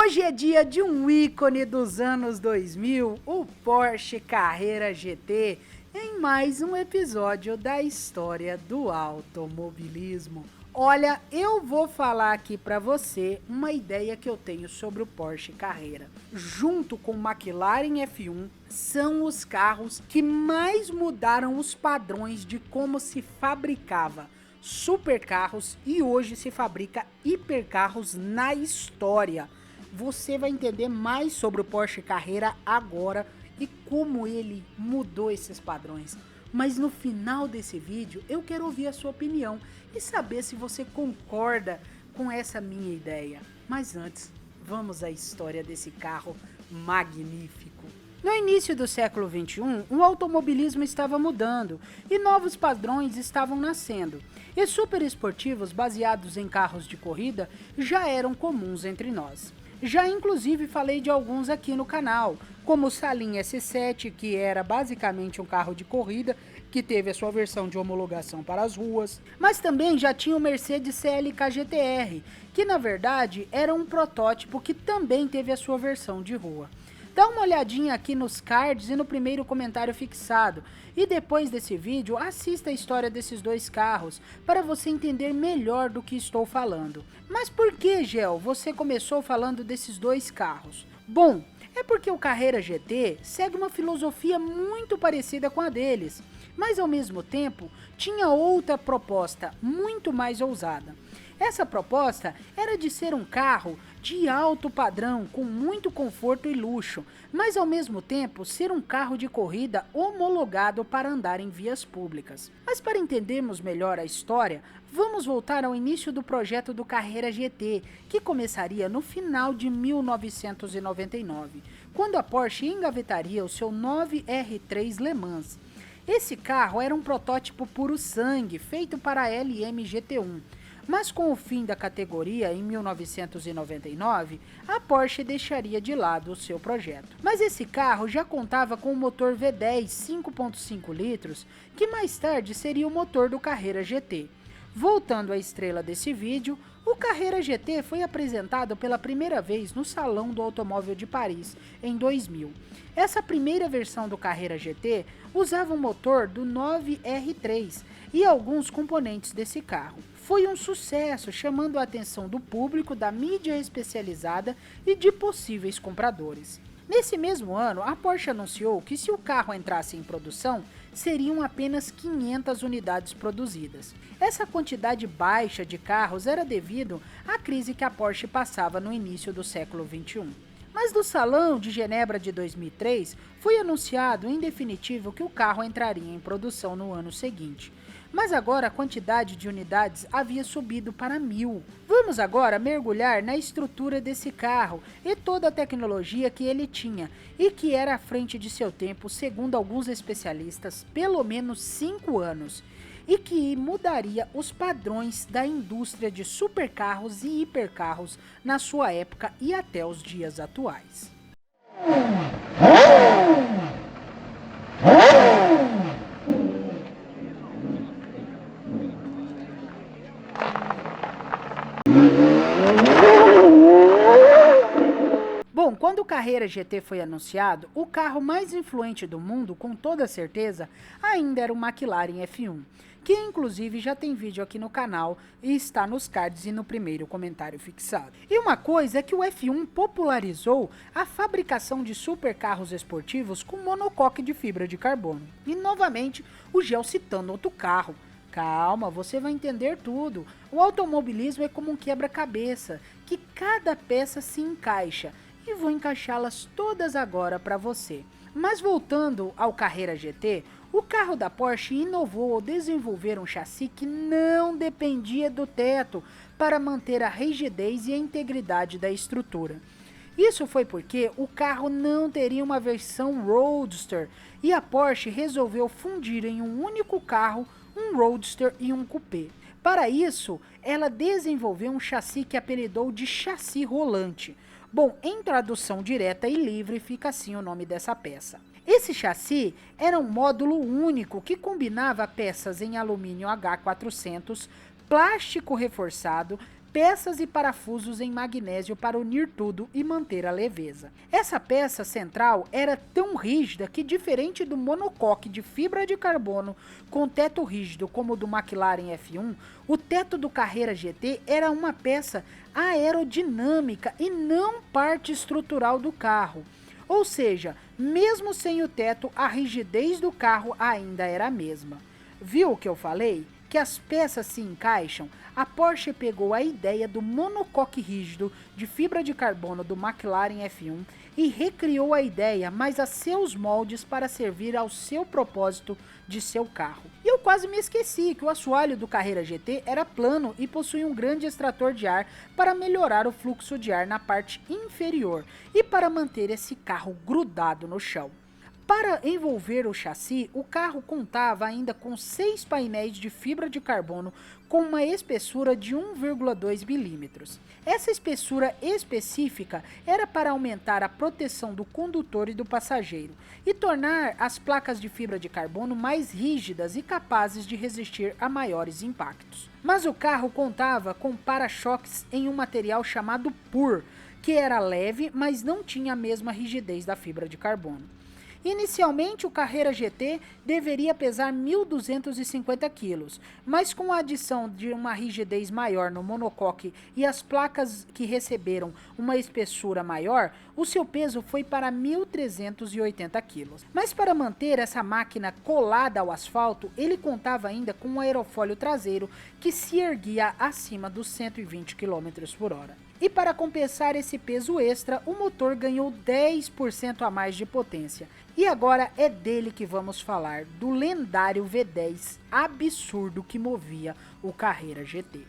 Hoje é dia de um ícone dos anos 2000, o Porsche Carrera GT, em mais um episódio da história do automobilismo. Olha, eu vou falar aqui para você uma ideia que eu tenho sobre o Porsche Carrera. Junto com o McLaren F1, são os carros que mais mudaram os padrões de como se fabricava supercarros e hoje se fabrica hipercarros na história. Você vai entender mais sobre o Porsche Carrera agora e como ele mudou esses padrões. Mas no final desse vídeo eu quero ouvir a sua opinião e saber se você concorda com essa minha ideia. Mas antes, vamos à história desse carro magnífico. No início do século XXI, o automobilismo estava mudando e novos padrões estavam nascendo. E super esportivos baseados em carros de corrida já eram comuns entre nós. Já inclusive falei de alguns aqui no canal, como o Saleen S7, que era basicamente um carro de corrida, que teve a sua versão de homologação para as ruas. Mas também já tinha o Mercedes CLK GTR, que na verdade era um protótipo que também teve a sua versão de rua. Dá uma olhadinha aqui nos cards e no primeiro comentário fixado. E depois desse vídeo, assista a história desses dois carros para você entender melhor do que estou falando. Mas por que, Gel, você começou falando desses dois carros? Bom, é porque o Carrera GT segue uma filosofia muito parecida com a deles, mas ao mesmo tempo tinha outra proposta muito mais ousada. Essa proposta era de ser um carro de alto padrão, com muito conforto e luxo, mas ao mesmo tempo ser um carro de corrida homologado para andar em vias públicas. Mas para entendermos melhor a história, vamos voltar ao início do projeto do Carrera GT, que começaria no final de 1999, quando a Porsche engavetaria o seu 9R3 Le Mans. Esse carro era um protótipo puro sangue, feito para a LM GT1. Mas com o fim da categoria em 1999, a Porsche deixaria de lado o seu projeto. Mas esse carro já contava com o motor V10 5.5 litros, que mais tarde seria o motor do Carrera GT. Voltando à estrela desse vídeo, o Carrera GT foi apresentado pela primeira vez no Salão do Automóvel de Paris, em 2000. Essa primeira versão do Carrera GT usava o motor do 9R3 e alguns componentes desse carro. Foi um sucesso, chamando a atenção do público, da mídia especializada e de possíveis compradores. Nesse mesmo ano, a Porsche anunciou que se o carro entrasse em produção, seriam apenas 500 unidades produzidas. Essa quantidade baixa de carros era devido à crise que a Porsche passava no início do século XXI. Mas no Salão de Genebra de 2003, foi anunciado em definitivo que o carro entraria em produção no ano seguinte. Mas agora a quantidade de unidades havia subido para 1000. Vamos agora mergulhar na estrutura desse carro e toda a tecnologia que ele tinha e que era à frente de seu tempo, segundo alguns especialistas, pelo menos 5 anos, e que mudaria os padrões da indústria de supercarros e hipercarros na sua época e até os dias atuais. Bom, quando o Carrera GT foi anunciado, o carro mais influente do mundo, com toda certeza, ainda era o McLaren F1, que inclusive já tem vídeo aqui no canal e está nos cards e no primeiro comentário fixado. E uma coisa é que o F1 popularizou a fabricação de supercarros esportivos com monocoque de fibra de carbono. E novamente, o Gel citando outro carro. Calma, você vai entender tudo. O automobilismo é como um quebra-cabeça, que cada peça se encaixa. E vou encaixá-las todas agora para você. Mas voltando ao Carrera GT, o carro da Porsche inovou ao desenvolver um chassi que não dependia do teto para manter a rigidez e a integridade da estrutura. Isso foi porque o carro não teria uma versão Roadster e a Porsche resolveu fundir em um único carro um Roadster e um coupé. Para isso, ela desenvolveu um chassi que apelidou de chassi rolante. Bom, em tradução direta e livre fica assim o nome dessa peça. Esse chassi era um módulo único que combinava peças em alumínio H400, plástico reforçado, peças e parafusos em magnésio para unir tudo e manter a leveza. Essa peça central era tão rígida que, diferente do monocoque de fibra de carbono com teto rígido como o do McLaren F1, o teto do Carrera GT era uma peça aerodinâmica e não parte estrutural do carro. Ou seja, mesmo sem o teto, a rigidez do carro ainda era a mesma. Viu o que eu falei? Que as peças se encaixam? A Porsche pegou a ideia do monocoque rígido de fibra de carbono do McLaren F1 e recriou a ideia, mas a seus moldes para servir ao seu propósito de seu carro. E eu quase me esqueci que o assoalho do Carrera GT era plano e possuía um grande extrator de ar para melhorar o fluxo de ar na parte inferior e para manter esse carro grudado no chão. Para envolver o chassi, o carro contava ainda com 6 painéis de fibra de carbono com uma espessura de 1,2 milímetros. Essa espessura específica era para aumentar a proteção do condutor e do passageiro e tornar as placas de fibra de carbono mais rígidas e capazes de resistir a maiores impactos. Mas o carro contava com para-choques em um material chamado PUR, que era leve, mas não tinha a mesma rigidez da fibra de carbono. Inicialmente, o Carrera GT deveria pesar 1.250 kg, mas com a adição de uma rigidez maior no monocoque e as placas que receberam uma espessura maior, o seu peso foi para 1.380 kg. Mas para manter essa máquina colada ao asfalto, ele contava ainda com um aerofólio traseiro que se erguia acima dos 120 km por hora. E para compensar esse peso extra, o motor ganhou 10% a mais de potência. E agora é dele que vamos falar, do lendário V10 absurdo que movia o Carrera GT.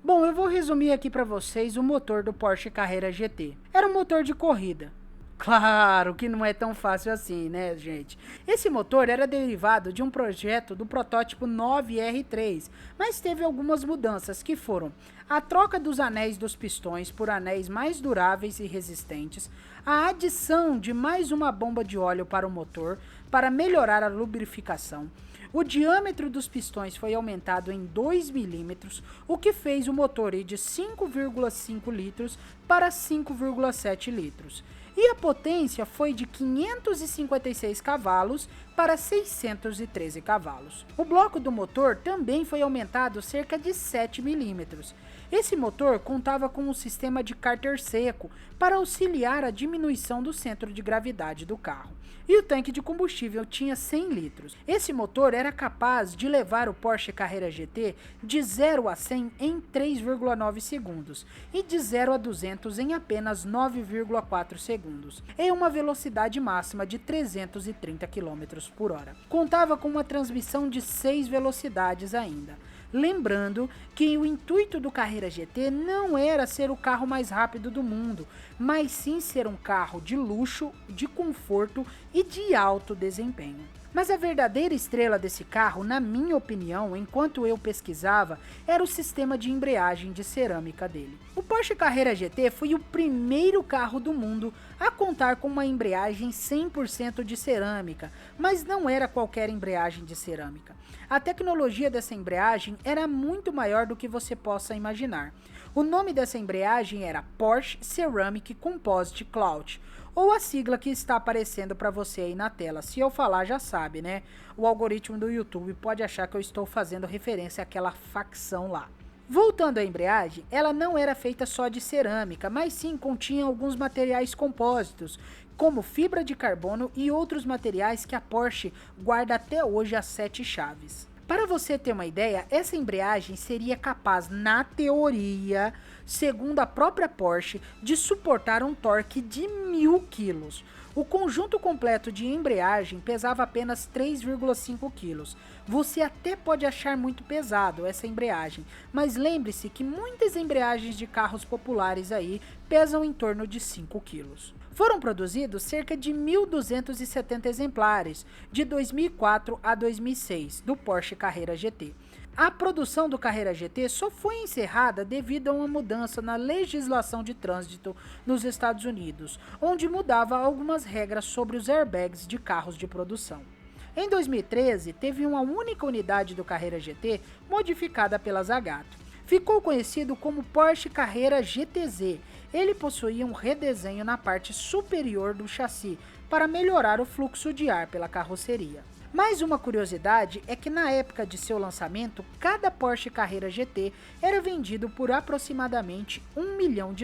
Bom, eu vou resumir aqui para vocês o motor do Porsche Carrera GT. Era um motor de corrida. Claro que não é tão fácil assim, né, gente? Esse motor era derivado de um projeto do protótipo 9R3, mas teve algumas mudanças que foram a troca dos anéis dos pistões por anéis mais duráveis e resistentes, a adição de mais uma bomba de óleo para o motor para melhorar a lubrificação. O diâmetro dos pistões foi aumentado em 2 milímetros, o que fez o motor ir de 5,5 litros para 5,7 litros. E a potência foi de 556 cavalos para 613 cavalos. O bloco do motor também foi aumentado cerca de 7 milímetros. Esse motor contava com um sistema de cárter seco para auxiliar a diminuição do centro de gravidade do carro. E o tanque de combustível tinha 100 litros. Esse motor era capaz de levar o Porsche Carrera GT de 0 a 100 em 3,9 segundos e de 0 a 200 em apenas 9,4 segundos, em uma velocidade máxima de 330 km por hora. Contava com uma transmissão de 6 velocidades ainda. Lembrando que o intuito do Carrera GT não era ser o carro mais rápido do mundo, mas sim ser um carro de luxo, de conforto e de alto desempenho. Mas a verdadeira estrela desse carro, na minha opinião, enquanto eu pesquisava, era o sistema de embreagem de cerâmica dele. O Porsche Carrera GT foi o primeiro carro do mundo a contar com uma embreagem 100% de cerâmica, mas não era qualquer embreagem de cerâmica. A tecnologia dessa embreagem era muito maior do que você possa imaginar. O nome dessa embreagem era Porsche Ceramic Composite Cloth, ou a sigla que está aparecendo para você aí na tela. Se eu falar, já sabe, né? O algoritmo do YouTube pode achar que eu estou fazendo referência àquela facção lá. Voltando à embreagem, ela não era feita só de cerâmica, mas sim continha alguns materiais compósitos, como fibra de carbono e outros materiais que a Porsche guarda até hoje as 7 chaves. Para você ter uma ideia, essa embreagem seria capaz, na teoria, segundo a própria Porsche, de suportar um torque de 1.000 kg. O conjunto completo de embreagem pesava apenas 3,5 kg. Você até pode achar muito pesado essa embreagem, mas lembre-se que muitas embreagens de carros populares aí pesam em torno de 5 kg. Foram produzidos cerca de 1.270 exemplares, de 2004 a 2006, do Porsche Carrera GT. A produção do Carrera GT só foi encerrada devido a uma mudança na legislação de trânsito nos Estados Unidos, onde mudava algumas regras sobre os airbags de carros de produção. Em 2013, teve uma única unidade do Carrera GT modificada pela Zagato. Ficou conhecido como Porsche Carrera GTZ. Ele possuía um redesenho na parte superior do chassi para melhorar o fluxo de ar pela carroceria. Mais uma curiosidade é que na época de seu lançamento, cada Porsche Carrera GT era vendido por aproximadamente US$ 1 milhão.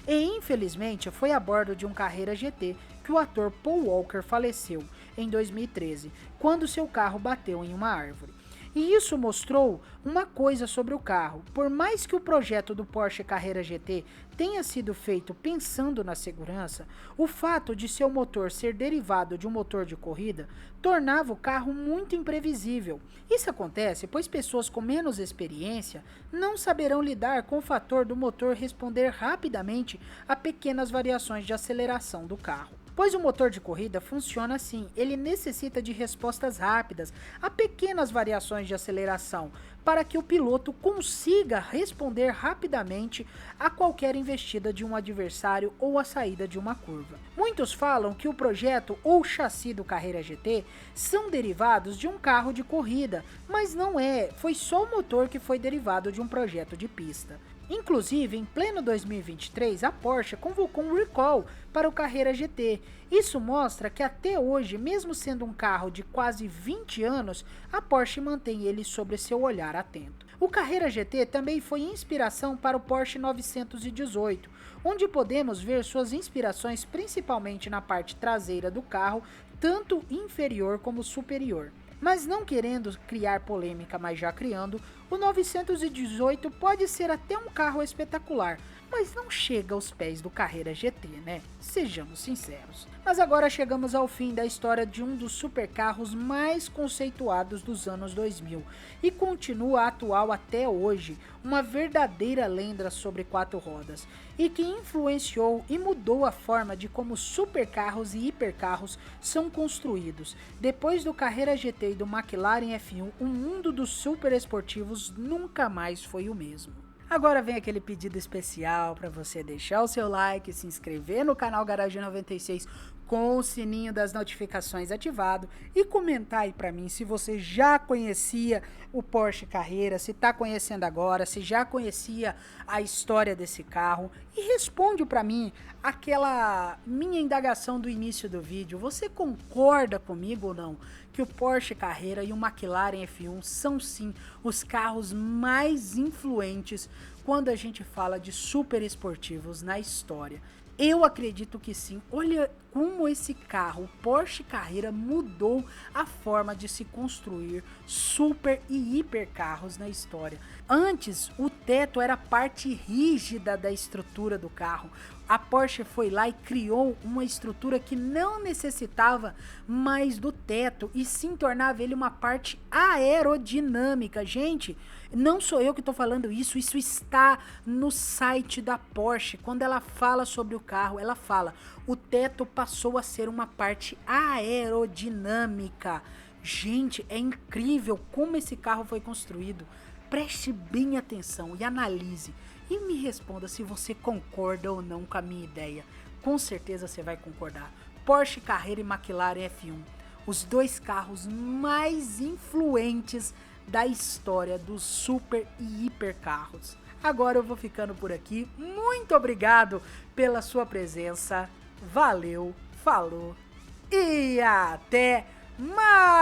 E infelizmente foi a bordo de um Carrera GT que o ator Paul Walker faleceu em 2013, quando seu carro bateu em uma árvore. E isso mostrou uma coisa sobre o carro. Por mais que o projeto do Porsche Carrera GT tenha sido feito pensando na segurança, o fato de seu motor ser derivado de um motor de corrida tornava o carro muito imprevisível. Isso acontece pois pessoas com menos experiência não saberão lidar com o fator do motor responder rapidamente a pequenas variações de aceleração do carro. Pois o motor de corrida funciona assim, ele necessita de respostas rápidas a pequenas variações de aceleração, para que o piloto consiga responder rapidamente a qualquer investida de um adversário ou a saída de uma curva. Muitos falam que o projeto ou chassi do Carrera GT são derivados de um carro de corrida, mas não é, foi só o motor que foi derivado de um projeto de pista. Inclusive, em pleno 2023, a Porsche convocou um recall para o Carrera GT. Isso mostra que até hoje, mesmo sendo um carro de quase 20 anos, a Porsche mantém ele sob seu olhar atento. O Carrera GT também foi inspiração para o Porsche 918, onde podemos ver suas inspirações principalmente na parte traseira do carro, tanto inferior como superior. Mas não querendo criar polêmica, mas já criando, o 918 pode ser até um carro espetacular, mas não chega aos pés do Carrera GT, né? Sejamos sinceros. Mas agora chegamos ao fim da história de um dos supercarros mais conceituados dos anos 2000 e continua atual até hoje, uma verdadeira lenda sobre quatro rodas e que influenciou e mudou a forma de como supercarros e hipercarros são construídos. Depois do Carrera GT e do McLaren F1, o mundo dos super esportivos nunca mais foi o mesmo. Agora vem aquele pedido especial para você deixar o seu like, se inscrever no canal Garagem 96 com o sininho das notificações ativado e comentar aí para mim se você já conhecia o Porsche Carrera, se está conhecendo agora, se já conhecia a história desse carro e responde para mim aquela minha indagação do início do vídeo. Você concorda comigo ou não que o Porsche Carrera e o McLaren F1 são sim os carros mais influentes quando a gente fala de super esportivos na história? Eu acredito que sim. Olha como esse carro, o Porsche Carrera, mudou a forma de se construir super e hiper carros na história. Antes, o teto era a parte rígida da estrutura do carro. A Porsche foi lá e criou uma estrutura que não necessitava mais do teto e sim tornava ele uma parte aerodinâmica. Gente, não sou eu que estou falando isso está no site da Porsche. Quando ela fala sobre o carro, ela fala: o teto passou a ser uma parte aerodinâmica. Gente, é incrível como esse carro foi construído. Preste bem atenção e analise. E me responda se você concorda ou não com a minha ideia. Com certeza você vai concordar. Porsche Carrera e McLaren F1. Os dois carros mais influentes da história dos super e hiper carros. Agora eu vou ficando por aqui. Muito obrigado pela sua presença. Valeu, falou e até mais!